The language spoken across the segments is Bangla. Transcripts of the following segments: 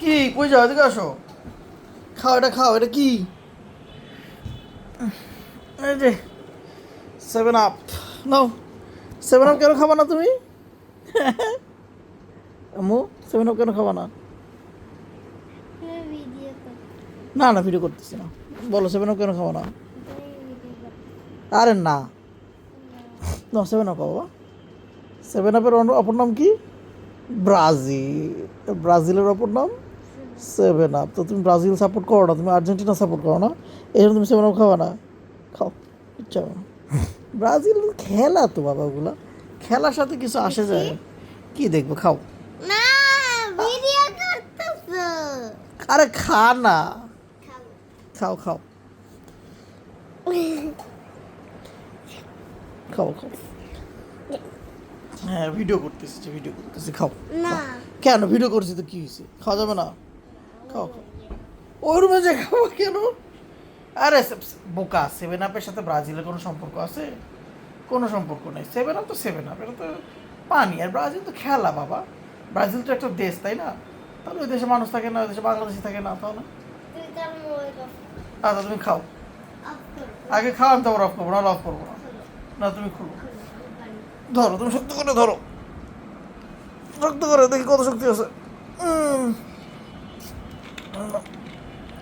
কি কই যাও, এদিকে আসো। খাও, এটা খাও। এটা কি? এই যে 7 আপ। নাও। 7 আপ কেন খাবা না তুমি? আম্মু, 7 আপ কেন খাবা না? না না, ভিডিও করতেছি না। বলো 7 আপ কেন খাবা না? আরে না, না 7 আপ বাবা। 7 আপের অপর নাম কি? ব্রাজিল। ব্রাজিলের অপর নাম 7 আপ। তো তুমি ব্রাজিল সাপোর্ট করো না, তুমি আর্জেন্টিনা সাপোর্ট করো না, এই জন্য তুমি 7 আপ খাবা না। খাও, ইচ্ছা করো। ব্রাজিল খেলা তো বাবা, ওগুলা খেলার সাথে কিছু আসে যায়? কি দেখবো, খাও। না, ভিডিও করতেছো। আরে খা না। খাও খাও খাও খাও। হ্যাঁ, ভিডিও করতেছি, ভিডিও করতেছি, খাও। না, কেন ভিডিও করছি তো কি হয়েছে? খাওয়া যাবে না? খাও খাও। ওই রুমে যে খাবো কেন? আরে বোকা, 7 আপের সাথে ব্রাজিলের কোনো সম্পর্ক আছে? কোনো সম্পর্ক নেই। 7 আপ তো 7 আপ, এটা তো পানি। আর ব্রাজিল তো খেলা বাবা। ব্রাজিল তো একটা দেশ, তাই না? তাহলে ওই দেশে মানুষ থাকে না, ওই দেশে বাংলাদেশি থাকে না, তাহলে? তুই তার মোবাইল আচ্ছা তুমি খাও। অফ কর। আগে খাও, আমি তারপর অফ করবো না, অফ করবো না। না তুমি খুলো। ধরো, তুমি শক্ত করে ধরো। শক্ত করে দেখি কত শক্তি আছে।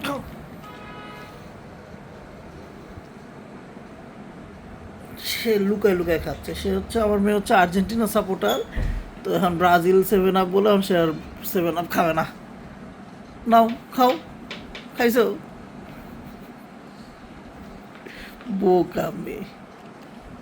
খাও। সে লুকায় লুকায় খাচ্ছে। সে হচ্ছে, আমার মেয়ে হচ্ছে আর্জেন্টিনা সাপোর্টার। তো এখন ব্রাজিল 7 আপ বলে এখন সে আর 7 আপ খাবে না। নাও, খাও। খাইছো? বোকা মেয়ে।